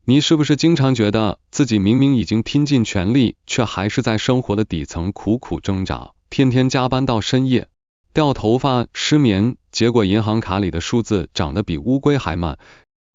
你是不是经常觉得自己明明已经拼尽全力，却还是在生活的底层苦苦挣扎，天天加班到深夜，掉头发、失眠，结果银行卡里的数字涨得比乌龟还慢？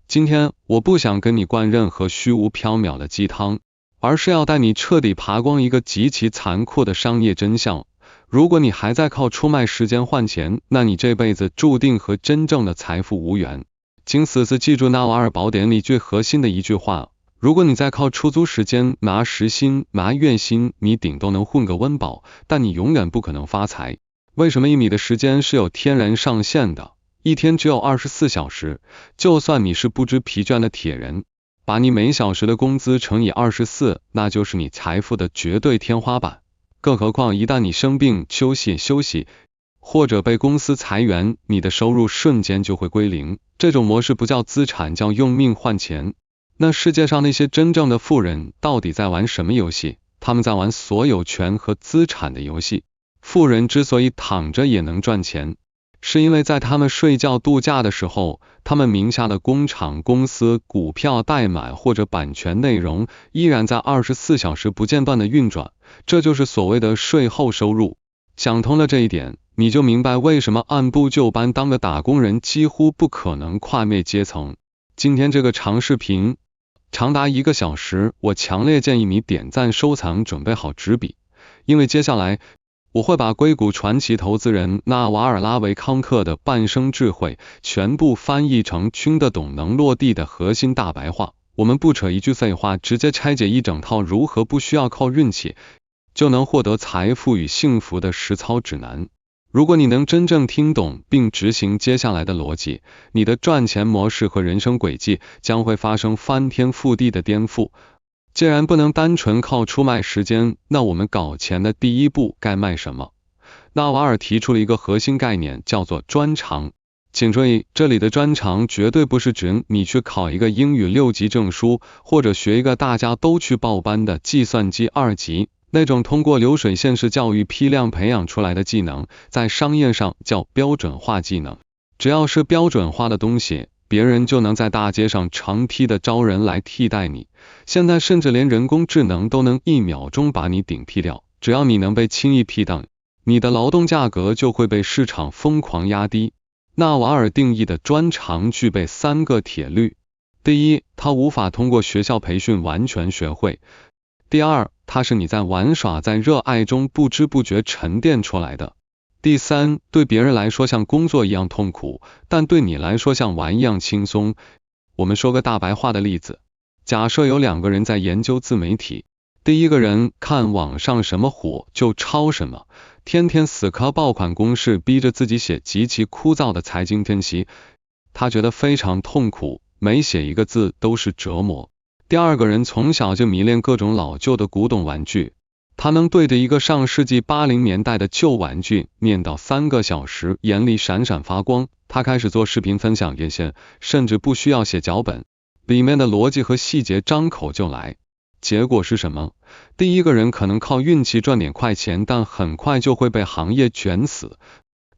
今天我不想跟你灌任何虚无缥缈的鸡汤，而是要带你彻底爬光一个极其残酷的商业真相。如果你还在靠出卖时间换钱，那你这辈子注定和真正的财富无缘。请死死记住纳瓦尔宝典里最核心的一句话：如果你在靠出租时间拿时薪拿月薪，你顶多能混个温饱，但你永远不可能发财。为什么？1米的时间是有天然上限的，一天只有24小时，就算你是不知疲倦的铁人，把你每小时的工资乘以24，那就是你财富的绝对天花板。更何况一旦你生病休息，或者被公司裁员，你的收入瞬间就会归零。这种模式不叫资产，叫用命换钱。那世界上那些真正的富人到底在玩什么游戏？他们在玩所有权和资产的游戏。富人之所以躺着也能赚钱，是因为在他们睡觉度假的时候，他们名下的工厂、公司、股票、代买或者版权内容依然在24小时不间断的运转，这就是所谓的税后收入。想通了这一点，你就明白为什么按部就班当个打工人几乎不可能跨越阶层。今天这个长视频长达1个小时，我强烈建议你点赞收藏，准备好纸笔，因为接下来我会把硅谷传奇投资人纳瓦尔拉维康克的半生智慧全部翻译成听得懂能落地的核心大白话。我们不扯一句废话，直接拆解一整套如何不需要靠运气就能获得财富与幸福的实操指南。如果你能真正听懂并执行接下来的逻辑，你的赚钱模式和人生轨迹将会发生翻天覆地的颠覆。既然不能单纯靠出卖时间，那我们搞钱的第一步该卖什么？纳瓦尔提出了一个核心概念，叫做专长。请注意，这里的专长绝对不是指你去考一个英语6级证书，或者学一个大家都去报班的计算机2级，那种通过流水线式教育批量培养出来的技能，在商业上叫标准化技能。只要是标准化的东西，别人就能在大街上成批的招人来替代你。现在甚至连人工智能都能1秒钟把你顶替掉，只要你能被轻易替代，你的劳动价格就会被市场疯狂压低。纳瓦尔定义的专长具备3个铁律：第一，它无法通过学校培训完全学会；第二，它是你在玩耍在热爱中不知不觉沉淀出来的；第三，对别人来说像工作一样痛苦，但对你来说像玩一样轻松。我们说个大白话的例子，假设有2个人在研究自媒体，第一个人看网上什么火就抄什么，天天死磕爆款公式，逼着自己写极其枯燥的财经分析，他觉得非常痛苦，每写一个字都是折磨。第二个人从小就迷恋各种老旧的古董玩具，他能对着一个上世纪80年代的旧玩具念叨3个小时，眼里闪闪发光。他开始做视频分享这些，甚至不需要写脚本，里面的逻辑和细节张口就来。结果是什么？第一个人可能靠运气赚点快钱，但很快就会被行业卷死，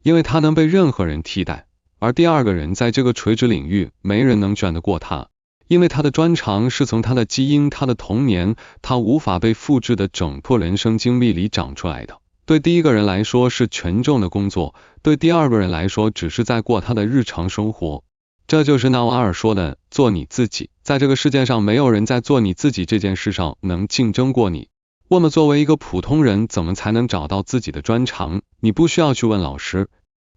因为他能被任何人替代。而第二个人在这个垂直领域，没人能卷得过他，因为他的专长是从他的基因、他的童年、他无法被复制的整个人生经历里长出来的。对第一个人来说是权重的工作，对第二个人来说只是在过他的日常生活。这就是纳瓦尔说的做你自己。在这个世界上，没有人在做你自己这件事上能竞争过你。我们作为一个普通人，怎么才能找到自己的专长？你不需要去问老师，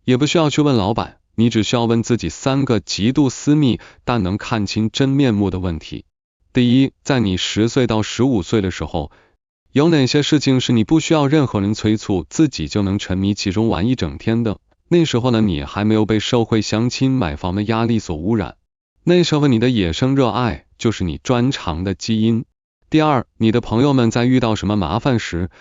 也不需要去问老板，你只需要问自己3个极度私密但能看清真面目的问题。第一，在你10岁到15岁的时候，有哪些事情是你不需要任何人催促，自己就能沉迷其中玩一整天的？那时候呢，你还没有被社会相亲买房的压力所污染，那时候你的野生热爱就是你专长的基因。第二，你的朋友们在遇到什么麻烦时，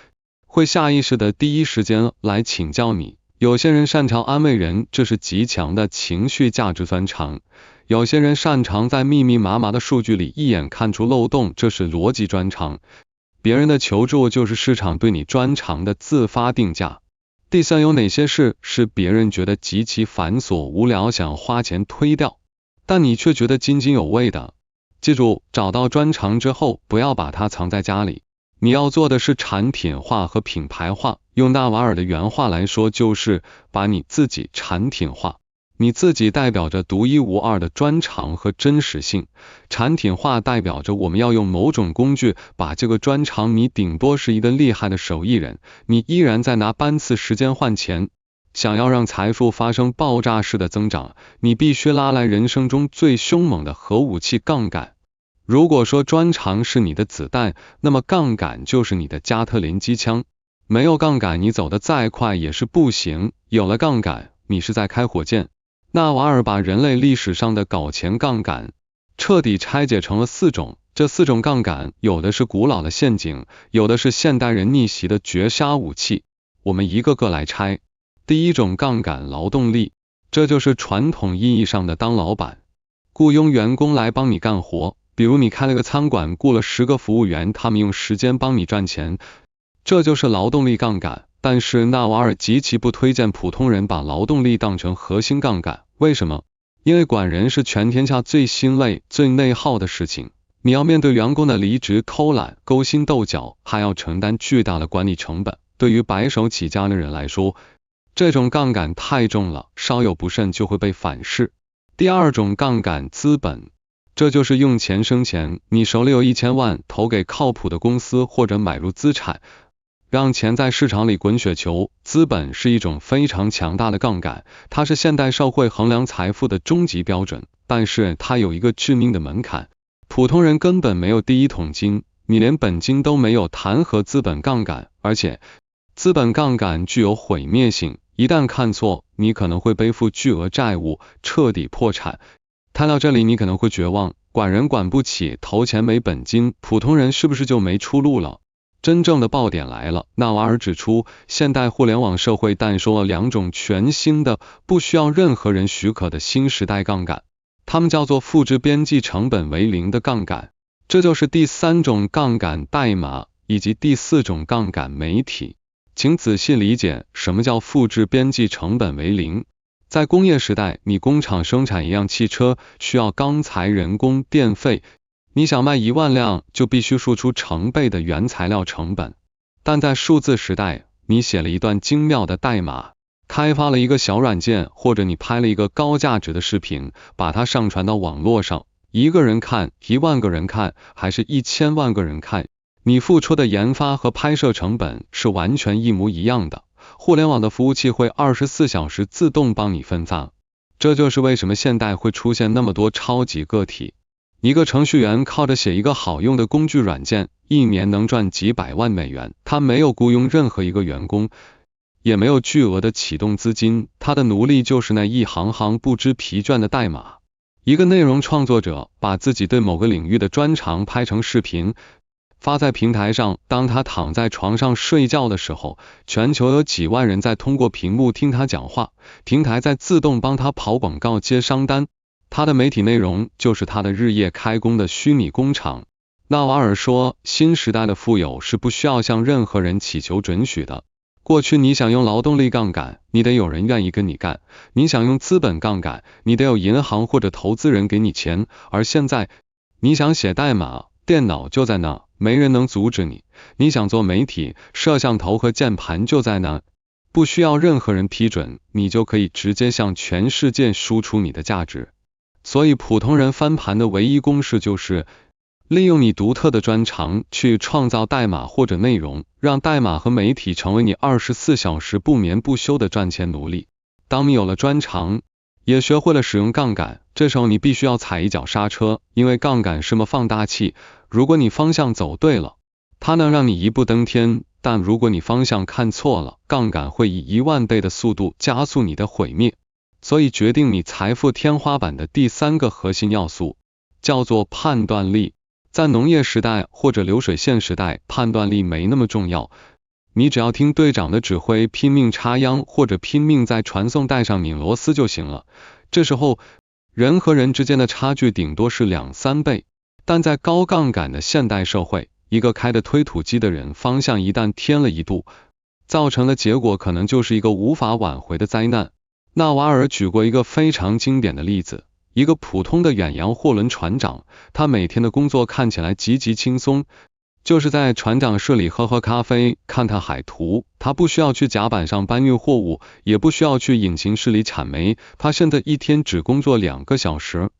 会下意识的第一时间来请教你。有些人擅长安慰人，这是极强的情绪价值专长；有些人擅长在密密麻麻的数据里一眼看出漏洞，这是逻辑专长。别人的求助就是市场对你专长的自发定价。第三，有哪些事是别人觉得极其繁琐无聊，想花钱推掉，但你却觉得津津有味的？记住，找到专长之后，不要把它藏在家里。你要做的是产品化和品牌化，用纳瓦尔的原话来说，就是把你自己产品化。你自己代表着独一无二的专长和真实性，产品化代表着我们要用某种工具把这个专长，你顶多是一个厉害的手艺人，你依然在拿班次时间换钱。想要让财富发生爆炸式的增长，你必须拉来人生中最凶猛的核武器——杠杆。如果说专长是你的子弹，那么杠杆就是你的加特林机枪。没有杠杆，你走得再快也是不行；有了杠杆，你是在开火箭。纳瓦尔把人类历史上的搞钱杠杆彻底拆解成了4种，这4种杠杆，有的是古老的陷阱，有的是现代人逆袭的绝杀武器。我们一个个来拆。第一种杠杆，劳动力，这就是传统意义上的当老板，雇佣员工来帮你干活。比如你开了个餐馆，雇了10个服务员，他们用时间帮你赚钱，这就是劳动力杠杆。但是纳瓦尔极其不推荐普通人把劳动力当成核心杠杆。为什么？因为管人是全天下最心累、最内耗的事情。你要面对员工的离职、偷懒、勾心斗角，还要承担巨大的管理成本。对于白手起家的人来说，这种杠杆太重了，稍有不慎就会被反噬。第二种杠杆，资本，这就是用钱生钱。你手里有1000万，投给靠谱的公司或者买入资产，让钱在市场里滚雪球。资本是一种非常强大的杠杆，它是现代社会衡量财富的终极标准，但是它有一个致命的门槛，普通人根本没有第一桶金，你连本金都没有，谈何资本杠杆？而且资本杠杆具有毁灭性，一旦看错，你可能会背负巨额债务，彻底破产。谈到这里，你可能会绝望，管人管不起，投钱没本金，普通人是不是就没出路了？真正的爆点来了，纳瓦尔指出，现代互联网社会诞生了2种全新的、不需要任何人许可的新时代杠杆，它们叫做复制边际成本为0的杠杆，这就是第3种杠杆，代码，以及第4种杠杆，媒体。请仔细理解什么叫复制边际成本为0。在工业时代，你工厂生产一辆汽车需要钢材、人工、电费，你想卖1万辆，就必须付出成倍的原材料成本。但在数字时代，你写了一段精妙的代码，开发了一个小软件，或者你拍了一个高价值的视频，把它上传到网络上，1个人看、1万个人看，还是1000万个人看，你付出的研发和拍摄成本是完全一模一样的。互联网的服务器会24小时自动帮你分发，这就是为什么现代会出现那么多超级个体。一个程序员靠着写一个好用的工具软件，一年能赚几百万美元，他没有雇佣任何一个员工，也没有巨额的启动资金，他的奴隶就是那一行行不知疲倦的代码。一个内容创作者把自己对某个领域的专长拍成视频，发在平台上，当他躺在床上睡觉的时候，全球有几万人在通过屏幕听他讲话，平台在自动帮他跑广告、接商单，他的媒体内容就是他的日夜开工的虚拟工厂。纳瓦尔说，新时代的富有是不需要向任何人祈求准许的。过去你想用劳动力杠杆，你得有人愿意跟你干；你想用资本杠杆，你得有银行或者投资人给你钱。而现在，你想写代码，电脑就在那，没人能阻止你。你想做媒体，摄像头和键盘就在那，不需要任何人批准，你就可以直接向全世界输出你的价值。所以普通人翻盘的唯一公式就是利用你独特的专长去创造代码或者内容，让代码和媒体成为你24小时不眠不休的赚钱奴隶。当你有了专长，也学会了使用杠杆，这时候你必须要踩一脚刹车，因为杠杆是么放大器，如果你方向走对了，它能让你一步登天，但如果你方向看错了，杠杆会以10000倍的速度加速你的毁灭。所以决定你财富天花板的第3个核心要素叫做判断力。在农业时代或者流水线时代，判断力没那么重要，你只要听队长的指挥，拼命插秧或者拼命在传送带上拧螺丝就行了。这时候人和人之间的差距顶多是2-3倍，但在高杠杆的现代社会，一个开着推土机的人方向一旦偏了1度，造成的结果可能就是一个无法挽回的灾难。纳瓦尔举过一个非常经典的例子，一个普通的远洋货轮船长，他每天的工作看起来极其轻松，就是在船长室里喝喝咖啡，看看海图。他不需要去甲板上搬运货物，也不需要去引擎室里铲煤，他现在一天只工作2个小时。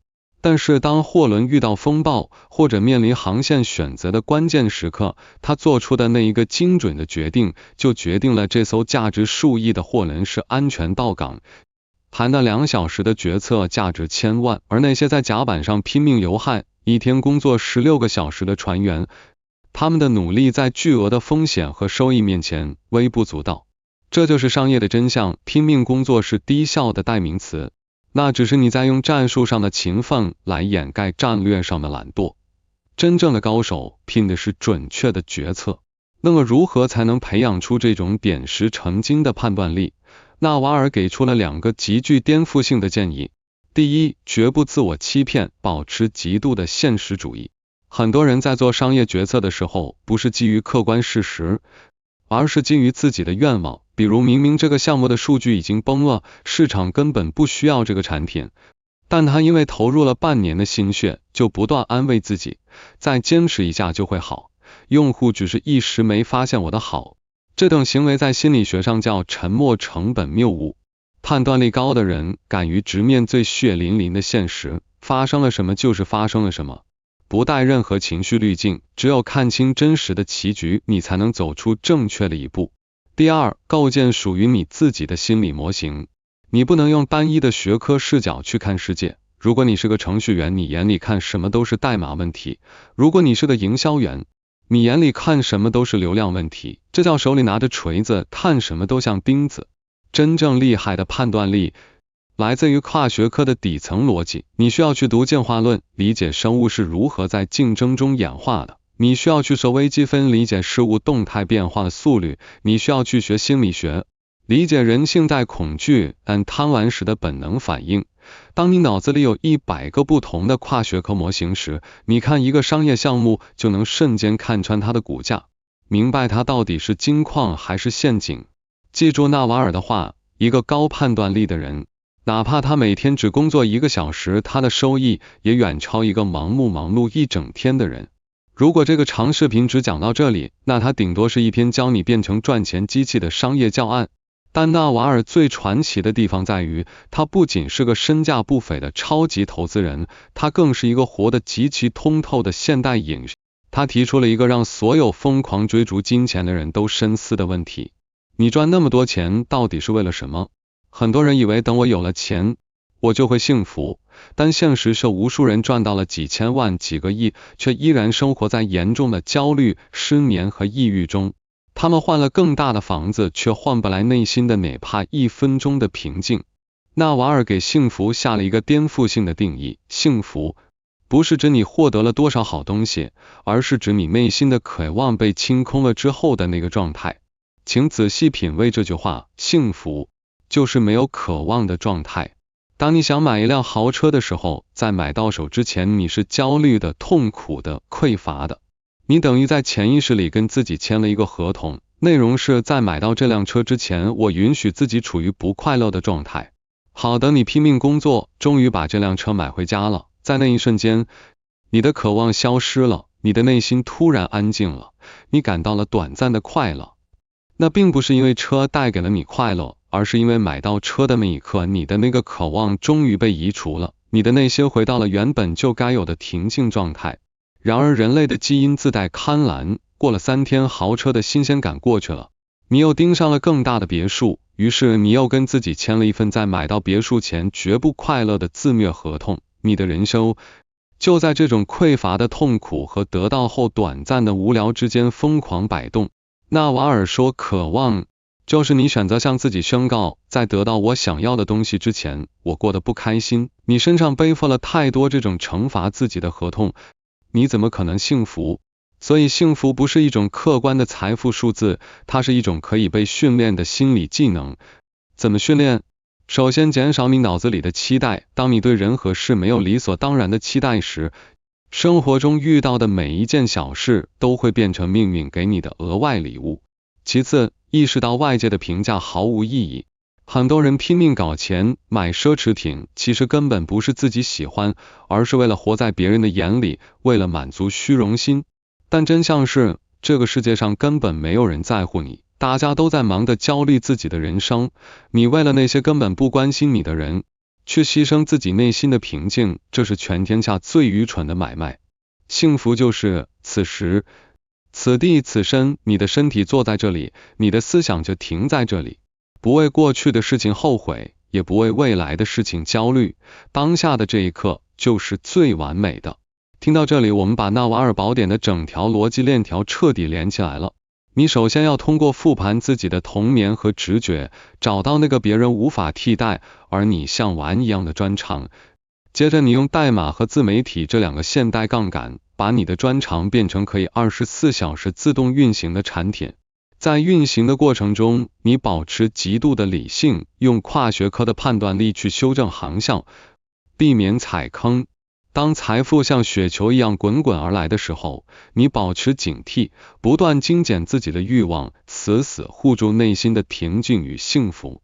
但是当货轮遇到风暴，或者面临航线选择的关键时刻，他做出的那一个精准的决定，就决定了这艘价值数亿的货轮是安全到港。谈的2小时的决策价值千万，而那些在甲板上拼命流汗，一天工作16个小时的船员，他们的努力在巨额的风险和收益面前微不足道。这就是商业的真相，拼命工作是低效的代名词，那只是你在用战术上的勤奋来掩盖战略上的懒惰。真正的高手拼的是准确的决策。那么如何才能培养出这种点石成金的判断力？纳瓦尔给出了2个极具颠覆性的建议。第一，绝不自我欺骗，保持极度的现实主义。很多人在做商业决策的时候，不是基于客观事实，而是基于自己的愿望。比如明明这个项目的数据已经崩了，市场根本不需要这个产品，但他因为投入了半年的心血，就不断安慰自己，再坚持一下就会好，用户只是一时没发现我的好。这种行为在心理学上叫沉没成本谬误。判断力高的人敢于直面最血淋淋的现实，发生了什么就是发生了什么，不带任何情绪滤镜，只有看清真实的棋局，你才能走出正确的一步。第二，构建属于你自己的心理模型。你不能用单一的学科视角去看世界。如果你是个程序员，你眼里看什么都是代码问题；如果你是个营销员，你眼里看什么都是流量问题。这叫手里拿着锤子，看什么都像钉子。真正厉害的判断力来自于跨学科的底层逻辑。你需要去读进化论，理解生物是如何在竞争中演化的；你需要去做微积分，理解事物动态变化的速率；你需要去学心理学，理解人性在恐惧但贪婪时的本能反应。当你脑子里有100个不同的跨学科模型时，你看一个商业项目就能瞬间看穿它的股价，明白它到底是金矿还是陷阱。记住纳瓦尔的话，一个高判断力的人，哪怕他每天只工作1个小时，他的收益也远超一个忙碌一整天的人。如果这个长视频只讲到这里，那它顶多是一篇教你变成赚钱机器的商业教案。但纳瓦尔最传奇的地方在于，他不仅是个身价不菲的超级投资人，他更是一个活得极其通透的现代隐士。他提出了一个让所有疯狂追逐金钱的人都深思的问题：你赚那么多钱到底是为了什么？很多人以为等我有了钱，我就会幸福，但现实是无数人赚到了几千万、几个亿，却依然生活在严重的焦虑、失眠和抑郁中。他们换了更大的房子，却换不来内心的哪怕1分钟的平静。纳瓦尔给幸福下了一个颠覆性的定义：幸福不是指你获得了多少好东西，而是指你内心的渴望被清空了之后的那个状态。请仔细品味这句话，幸福就是没有渴望的状态。当你想买一辆豪车的时候，在买到手之前，你是焦虑的、痛苦的、匮乏的。你等于在潜意识里跟自己签了一个合同，内容是在买到这辆车之前，我允许自己处于不快乐的状态。好的，你拼命工作，终于把这辆车买回家了，在那一瞬间，你的渴望消失了，你的内心突然安静了，你感到了短暂的快乐。那并不是因为车带给了你快乐，而是因为买到车的那一刻，你的那个渴望终于被移除了，你的内心回到了原本就该有的平静状态。然而人类的基因自带贪婪，过了3天，豪车的新鲜感过去了，你又盯上了更大的别墅，于是你又跟自己签了一份在买到别墅前绝不快乐的自虐合同。你的人生就在这种匮乏的痛苦和得到后短暂的无聊之间疯狂摆动。纳瓦尔说，渴望就是你选择向自己宣告，在得到我想要的东西之前，我过得不开心。你身上背负了太多这种惩罚自己的合同，你怎么可能幸福？所以幸福不是一种客观的财富数字，它是一种可以被训练的心理技能。怎么训练？首先减少你脑子里的期待。当你对人和事没有理所当然的期待时，生活中遇到的每一件小事都会变成命运给你的额外礼物。其次，意识到外界的评价毫无意义。很多人拼命搞钱，买奢侈品，其实根本不是自己喜欢，而是为了活在别人的眼里，为了满足虚荣心。但真相是，这个世界上根本没有人在乎你，大家都在忙着焦虑自己的人生，你为了那些根本不关心你的人，去牺牲自己内心的平静，这是全天下最愚蠢的买卖。幸福就是此时此地此身，你的身体坐在这里，你的思想就停在这里，不为过去的事情后悔，也不为未来的事情焦虑，当下的这一刻就是最完美的。听到这里，我们把纳瓦尔宝典的整条逻辑链条彻底连起来了。你首先要通过复盘自己的童年和直觉，找到那个别人无法替代，而你像玩一样的专长。接着你用代码和自媒体这两个现代杠杆，把你的专长变成可以24小时自动运行的产品。在运行的过程中，你保持极度的理性，用跨学科的判断力去修正航向，避免踩坑。当财富像雪球一样滚滚而来的时候，你保持警惕，不断精简自己的欲望，死死护住内心的平静与幸福。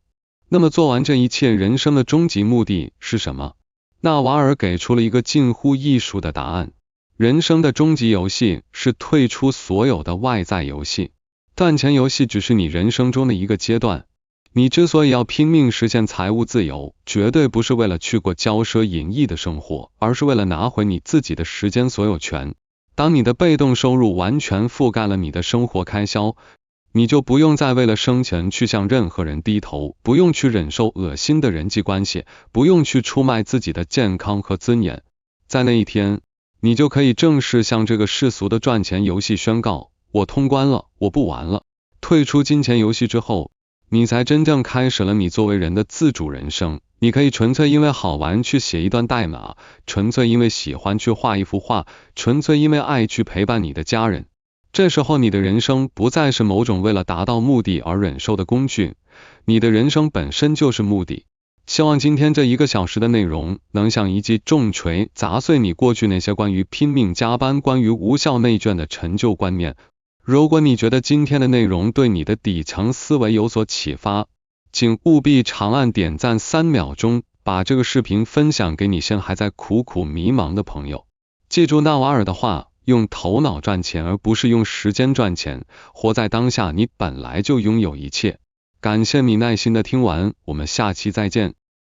那么做完这一切，人生的终极目的是什么？纳瓦尔给出了一个近乎艺术的答案。人生的终极游戏是退出所有的外在游戏，赚钱游戏只是你人生中的一个阶段。你之所以要拼命实现财务自由，绝对不是为了去过骄奢淫逸的生活，而是为了拿回你自己的时间所有权。当你的被动收入完全覆盖了你的生活开销，你就不用再为了生钱去向任何人低头，不用去忍受恶心的人际关系，不用去出卖自己的健康和尊严。在那一天，你就可以正式向这个世俗的赚钱游戏宣告：我通关了，我不玩了。退出金钱游戏之后，你才真正开始了你作为人的自主人生。你可以纯粹因为好玩去写一段代码，纯粹因为喜欢去画一幅画，纯粹因为爱去陪伴你的家人。这时候你的人生不再是某种为了达到目的而忍受的工具，你的人生本身就是目的。希望今天这1个小时的内容能像一记重锤砸碎你过去那些关于拼命加班、关于无效内卷的陈旧观念。如果你觉得今天的内容对你的底层思维有所启发，请务必长按点赞3秒钟，把这个视频分享给你现还在苦苦迷茫的朋友。记住纳瓦尔的话，用头脑赚钱而不是用时间赚钱，活在当下，你本来就拥有一切。感谢你耐心的听完，我们下期再见。